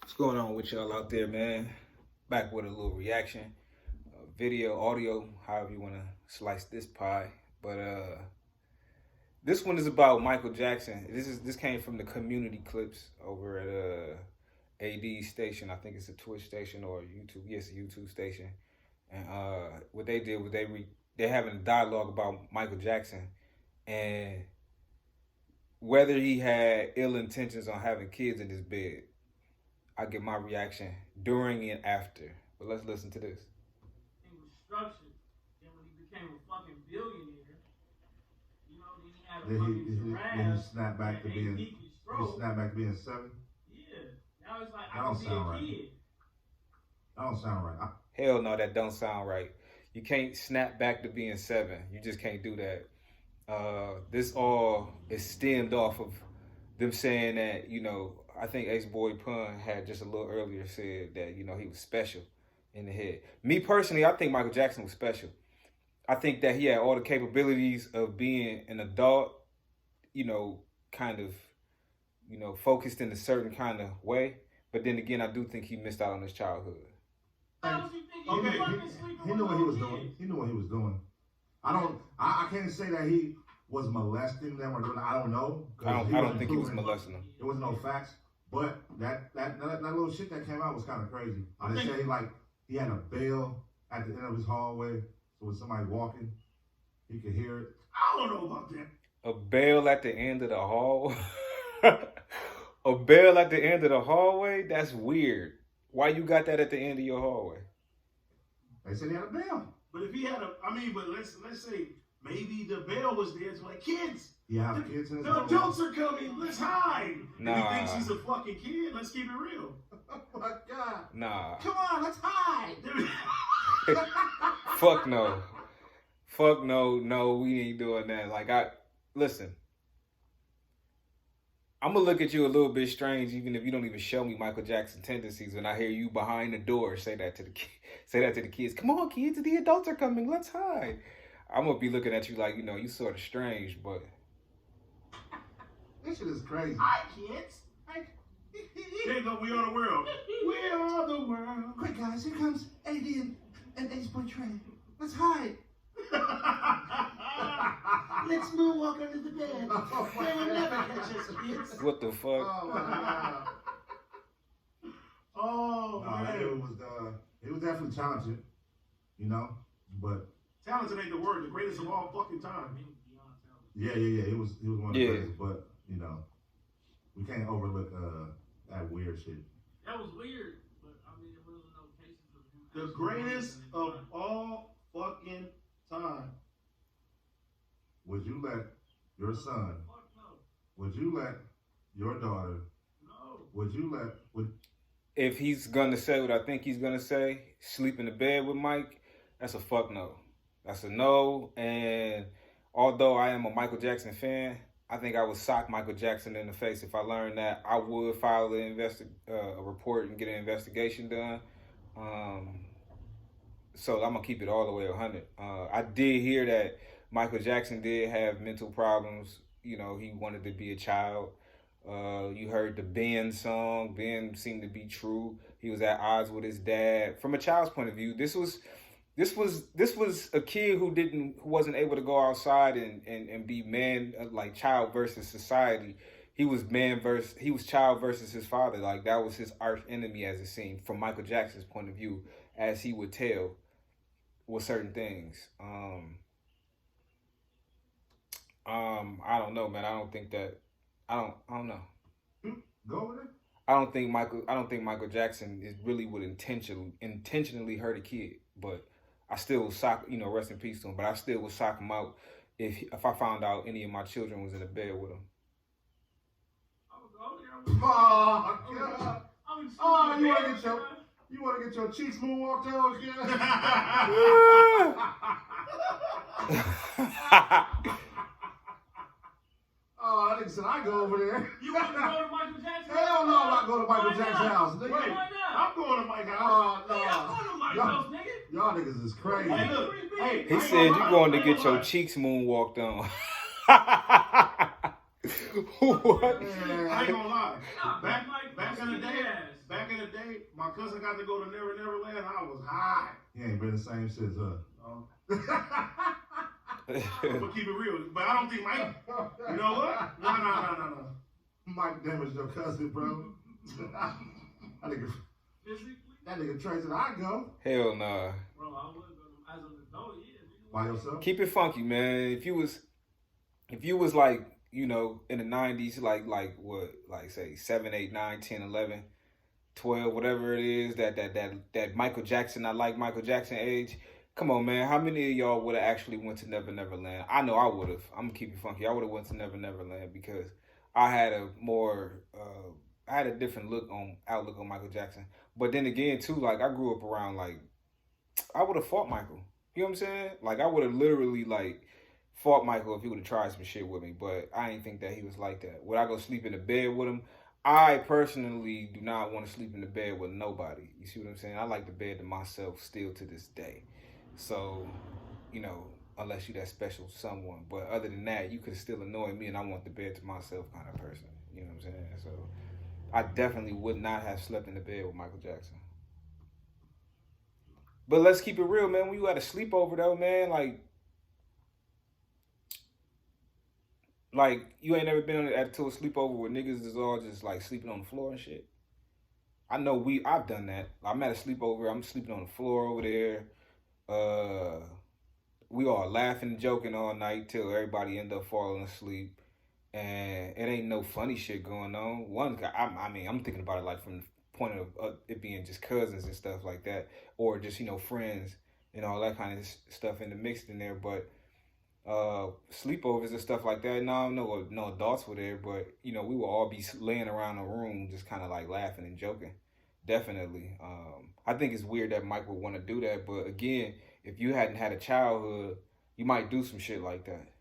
What's going on with y'all out there, man? Back with a little reaction, video, audio, however you want to slice this pie. But this one is about Michael Jackson. This came from the community clips over at AD station. I think it's a Twitch station or a YouTube. Yes, a YouTube station. And what they did was they're having a dialogue about Michael Jackson and whether he had ill intentions on having kids in his bed. I get my reaction during and after. But let's listen to this. He was structured. Then when he became a fucking billionaire, then he had a fucking giraffe. Then he snapped back to being. He snapped back to being 7. Yeah. Now it's like I can be a kid. That don't sound right. Hell no, that don't sound right. You can't snap back to being 7. You just can't do that. This all is stemmed off of them saying that, I think Ace-Boy Pun had just a little earlier said that, he was special in the head. Me personally, I think Michael Jackson was special. I think that he had all the capabilities of being an adult, kind of, focused in a certain kind of way. But then again, I do think he missed out on his childhood. He knew what he was doing. He knew what he was doing. I can't say that he was molesting them or doing. I don't know. I don't think he was molesting them. There was no facts. But that little shit that came out was kind of crazy. They say he had a bell at the end of his hallway, so when somebody walking, he could hear it. I don't know about that. A bell at the end of the hall. A bell at the end of the hallway? That's weird. Why you got that at the end of your hallway? They said he had a bell. But if he had but let's say maybe the bell was there. It's like, kids. Yeah, kids in his the adults are coming. Let's hide. Nah. If he thinks he's a fucking kid, let's keep it real. Oh my God. Nah. Come on, let's hide. Fuck no. Fuck no, we ain't doing that. Listen. I'm gonna look at you a little bit strange, even if you don't even show me Michael Jackson tendencies. When I hear you behind the door say that to the kids. Come on, kids, the adults are coming. Let's hide. I'm gonna be looking at you like, you sort of strange, but this shit is crazy. Hi, kids. There you go. We are the world. We are the world. Quick, guys, here comes AD and Ace-Boy Trey. Let's hide. Let's moonwalk under the bed. They will never catch us, kids. What the fuck? Oh, my God. Oh, man. It was definitely talented, but talented ain't the word. The greatest of all fucking time. Yeah. He was one of the greatest, but we can't overlook that weird shit. That was weird, but there wasn't no cases of him. The greatest of all fucking time. Would you let your son? Would you let your daughter? No. Would you let? If he's gonna say what I think he's gonna say, sleep in the bed with Mike, that's a fuck no. That's a no. And although I am a Michael Jackson fan, I think I would sock Michael Jackson in the face if I learned that. I would file a report and get an investigation done. So I'm gonna keep it all the way 100. I did hear that Michael Jackson did have mental problems. He wanted to be a child. You heard the Ben song. Ben seemed to be true. He was at odds with his dad. From a child's point of view, this was a kid who wasn't able to go outside and be man, like child versus society. He was child versus his father. Like that was his arch enemy, as it seemed, from Michael Jackson's point of view, as he would tell with certain things. I don't know, man. I don't think that. I don't know. Go with it. I don't think Michael Jackson would intentionally hurt a kid, but I still would sock, rest in peace to him. But I still would sock him out if I found out any of my children was in a bed with him. Oh God! Oh, you want to get your cheeks moonwalked out again? Oh, I think said I go over there. You want to go to Michael Jackson? Hell no, I'm not going to Michael Jackson's house. Nigga. Wait, Why not? I'm going to Mike's house. Oh, no. Yeah, I'm going to Mike's house, nigga. Y'all niggas is crazy. Hey, look. Hey, He said you're going to get your cheeks moonwalked on. What? I ain't gonna lie. Back in the my cousin got to go to Never Never Land, I was high. He ain't been the same since, No. I'm gonna keep it real, but I don't think Mike. You know what? No. Mike damaged your cousin, bro. Physically? That nigga Tracy, I go. Hell nah. Bro, I was as an adult, yeah. By yourself? Keep it funky, man. If you was like, you know, in the 90s, like what, like say 7, 8, 9, 10, 11, 12, whatever it is, that Michael Jackson, I like Michael Jackson age. Come on, man. How many of y'all would have actually went to Never Never Land? I know I would have. I'm gonna keep it funky. I would have went to Never Never Land because I had a more, I had a different outlook on Michael Jackson. But then again, too, like I grew up around like, I would have fought Michael. You know what I'm saying? Like I would have literally like fought Michael if he would have tried some shit with me. But I didn't think that he was like that. Would I go sleep in the bed with him? I personally do not want to sleep in the bed with nobody. You see what I'm saying? I like the bed to myself still to this day. So, you know, unless you that special someone. But other than that, you could still annoy me and I want the bed to myself kind of person. You know what I'm saying? So I definitely would not have slept in the bed with Michael Jackson. But let's keep it real, man. When you had a sleepover though, man, like you ain't never been to a sleepover where niggas is all just like sleeping on the floor and shit. I know I've done that. I'm at a sleepover, I'm sleeping on the floor over there. We all laughing and joking all night till everybody end up falling asleep. And it ain't no funny shit going on. I'm thinking about it like from the point of it being just cousins and stuff like that. Or just, you know, friends and all that kind of stuff in the mixed in there. But sleepovers and stuff like that, no adults were there. But, you know, we would all be laying around the room just kind of like laughing and joking. Definitely. I think it's weird that Mike would want to do that. But again, if you hadn't had a childhood, you might do some shit like that.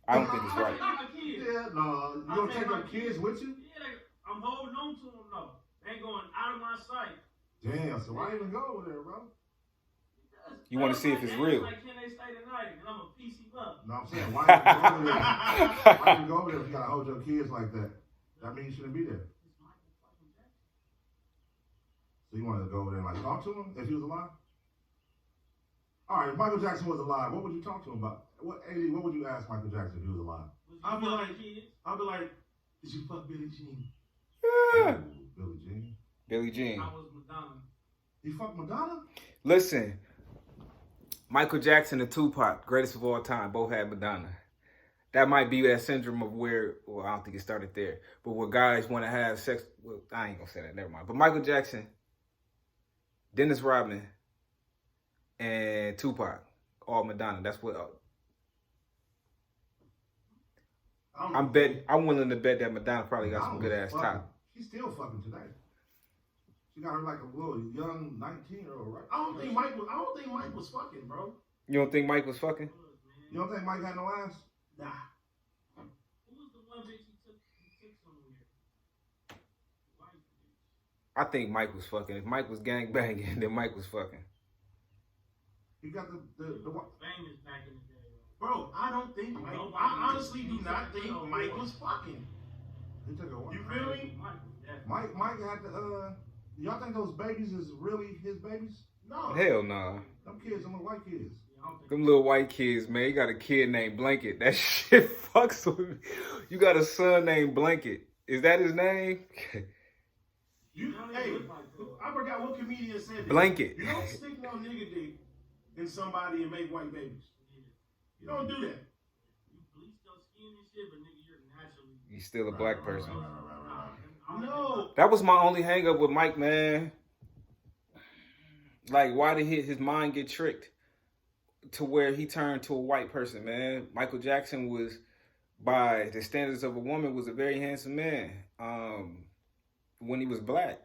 I don't think it's right. Yeah, no. You gonna take your kids with you? Yeah, I'm holding on to them though. They ain't going out of my sight. Damn, so why even go over there, bro? You want to see if it's real. Like, can they stay tonight? And I'm gonna piece him up. No, I'm saying, why even go over there? Why even go over there if you gotta hold your kids like that? That means you shouldn't be there. So you wanted to go over there and like talk to him if he was alive? All right, if Michael Jackson was alive, what would you talk to him about? What would you ask Michael Jackson if he was alive? I'd be like, did you fuck Billie Jean? Yeah. Ooh, Billie Jean. Billie Jean. I was Madonna. You fuck Madonna? Listen, Michael Jackson and Tupac, greatest of all time, both had Madonna. That might be that syndrome of where, well, I don't think it started there, but where guys want to have sex. Well, I ain't gonna say that. Never mind. But Michael Jackson, Dennis Rodman, and Tupac, all Madonna. That's what. I'm willing to bet that Madonna probably got some good ass top. She's still fucking today. She got her like a little young 19-year-old, right? I don't think Mike was fucking, bro. You don't think Mike was fucking? You don't think Mike had no ass? Nah. Who was the one bitch he took somewhere? I think Mike was fucking. If Mike was gang banging, then Mike was fucking. He got the famous back in the day. Bro, I don't think Mike. I honestly do not think Mike was fucking. He took a You feel me? Mike had the y'all think those babies is really his babies? No. Hell nah. Them kids, them little white kids. Them little white kids, man. You got a kid named Blanket. That shit fucks with me. You got a son named Blanket. Is that his name? Hey, I forgot what comedian said that. Blanket. You don't stick no nigga dick in somebody and make white babies. You don't do that. You bleach your skin and shit, but nigga, you're naturally. You still a black person. No. That was my only hang up with Mike, man. Like, why did his mind get tricked to where he turned to a white person, man? Michael Jackson was, by the standards of a woman, was a very handsome man. When he was black.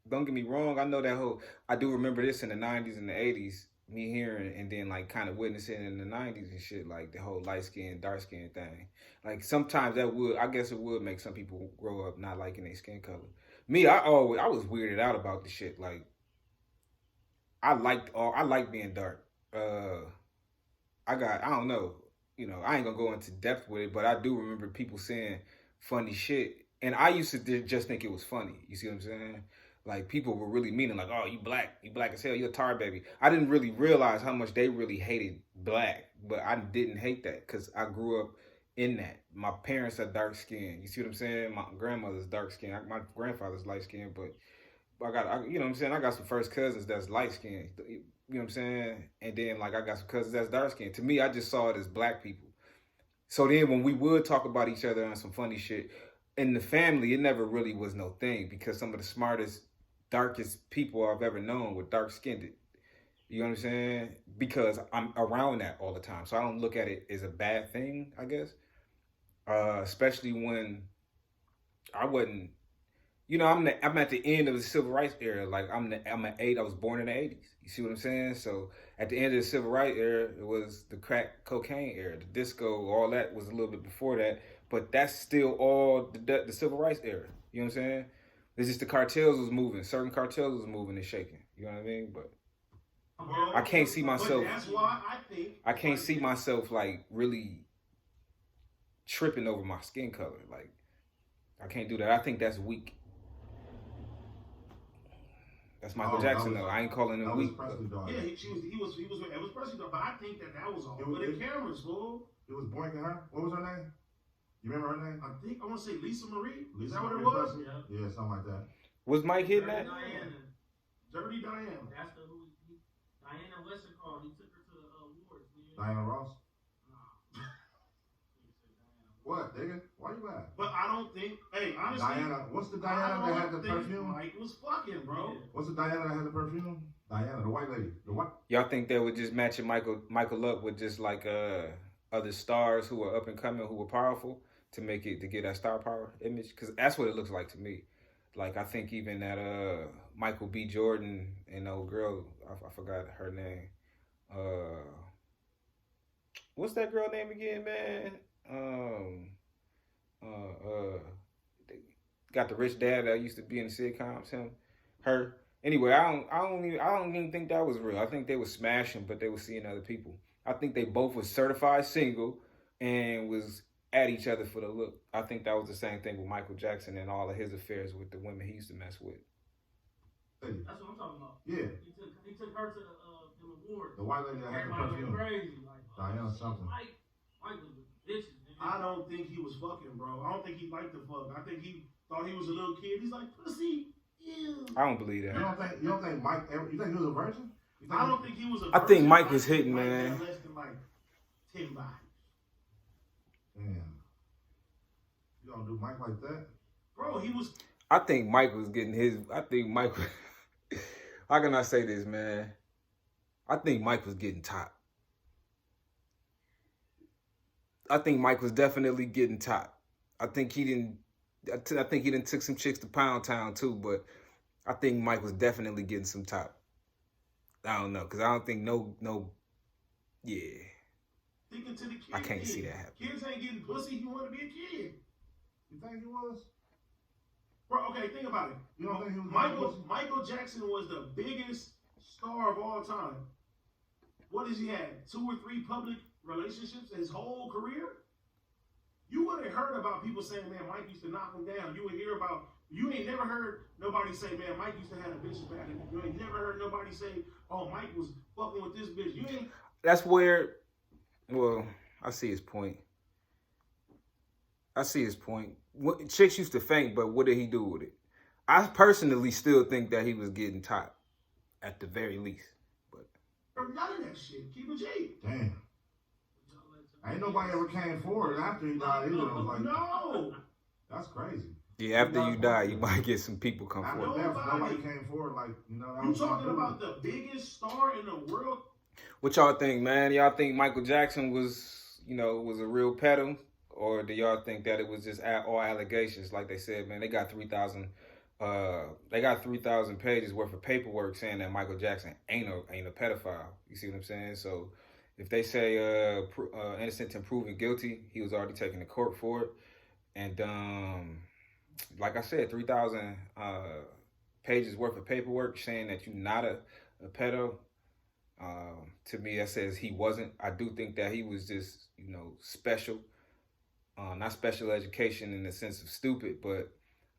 Don't get me wrong. I know that I do remember this in the 90s and the 80s. Me hearing and then like kind of witnessing in the 90s and shit, like the whole light skin, dark skin thing. Like sometimes I guess it would make some people grow up not liking their skin color. Me, I was weirded out about the shit. Like I like being dark. I don't know, you know, I ain't gonna go into depth with it, but I do remember people saying funny shit. And I used to just think it was funny. You see what I'm saying? Like people were really meaning like, oh, you black as hell, you a tar baby. I didn't really realize how much they really hated black, but I didn't hate that because I grew up in that. My parents are dark skinned. You see what I'm saying? My grandmother's dark skinned. My grandfather's light skinned, but you know what I'm saying? I got some first cousins that's light skinned. You know what I'm saying? And then like I got some cousins that's dark skinned. To me, I just saw it as black people. So then when we would talk about each other on some funny shit, in the family, it never really was no thing because some of the smartest, darkest people I've ever known were dark skinned. You know what I'm saying? Because I'm around that all the time. So I don't look at it as a bad thing, I guess. Especially when I wasn't, you know, I'm at the end of the civil rights era. Like I'm an eight. I was born in the '80s. You see what I'm saying? So at the end of the civil rights era, it was the crack cocaine era, the disco, all that was a little bit before that. But that's still all the civil rights era. You know what I'm saying? It's just the cartels was moving. Certain cartels was moving and shaking. You know what I mean? But I can't see myself. But that's why I can't see myself like really tripping over my skin color. Like I can't do that. I think that's weak. That's Michael Jackson though. I ain't calling him weak. Yeah, he was Elvis Presley though. But I think that was all for the cameras, fool. It was boinking her. What was her name? You remember her name? I want to say Lisa Marie. Is that what Marie it was? Presley? Yeah, something like that. Was Mike hitting that? Dirty Diana. That's Diana Westercall. He took her to the awards, man. Diana Ross. Nah. What, nigga? Why you mad? But I don't think. Hey, honestly, Diana. What's the Diana that had the perfume? Mike was fucking, bro. What's the Diana that had the perfume? Diana, the white lady. The white. Y'all think they would just matching Michael up with just like other stars who were up and coming, who were powerful to get that star power image? Because that's what it looks like to me. Like I think even that Michael B. Jordan and old girl, I forgot her name. What's that girl name again, man? Got the rich dad that used to be in the sitcoms. Her. Anyway, I don't even think that was real. I think they were smashing, but they were seeing other people. I think they both was certified single and was at each other for the look. I think that was the same thing with Michael Jackson and all of his affairs with the women he used to mess with. That's what I'm talking about. Yeah. He took her to the awards. The white lady that had the Everybody perfume. went crazy. Like, Diana something. Mike was with bitches. I don't think he was fucking, bro. I don't think he liked the fuck. I think he thought he was a little kid. He's like, pussy. Ew. I don't believe that. You don't think Mike ever? You think he was a virgin? I don't think he was a virgin. I think Mike was hitting, Mike man. had less than like 10 bodies. Damn. You gonna do Mike like that? Bro, he was. I think Mike was getting his. I think Mike. How can I say this, man? I think Mike was getting top. I think Mike was definitely getting top. I think he didn't took some chicks to Pound Town too, but I think Mike was definitely getting some top. I don't know, cause I don't think no. Yeah. Thinking to the kid. I can't see that happen. Kids ain't getting pussy. He want to be a kid. You think he was? Bro, okay, think about it. You don't think he was? Michael Jackson was the biggest star of all time. What does he have? 2 or 3 public relationships his whole career? You would have heard about people saying, man, Mike used to knock him down. You would hear about, you ain't never heard nobody say, man, Mike used to have a bitch back in. You ain't never heard nobody say, oh, Mike was fucking with this bitch. You ain't. That's where, well, I see his point. Chicks used to faint, but what did he do with it? I personally still think that he was getting top, at the very least. But None of that shit. Keep it G. Damn. Ain't nobody ever came forward after he died either. I was like, no. That's crazy. yeah, after you die, you might get some people come After forward. death, nobody came forward. Like, you know, that You was talking my about dude. the biggest star in the world? What y'all think, man? Y'all think Michael Jackson was a real pedo? Or do y'all think that it was just all allegations? Like they said, man, they got 3,000 pages worth of paperwork saying that Michael Jackson ain't a pedophile. You see what I'm saying? So if they say innocent until proven guilty, he was already taken to court for it. And like I said, 3,000 pages worth of paperwork saying that you're not a pedo. To me, that says he wasn't. I do think that he was just, special. Not special education in the sense of stupid, but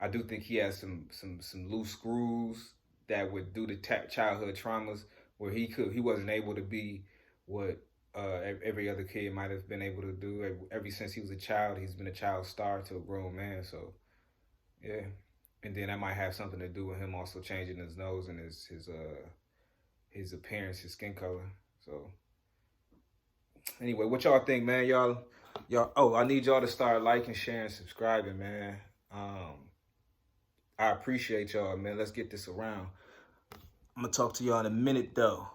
I do think he has some loose screws that would do the childhood traumas where he wasn't able to be what every other kid might have been able to do. Ever since he was a child, he's been a child star to a grown man. So yeah, and then that might have something to do with him also changing his nose and his appearance, his skin color. So anyway, what y'all think, man? Y'all. Oh, I need y'all to start liking, sharing, subscribing, man. I appreciate y'all, man. Let's get this around. I'm gonna talk to y'all in a minute, though.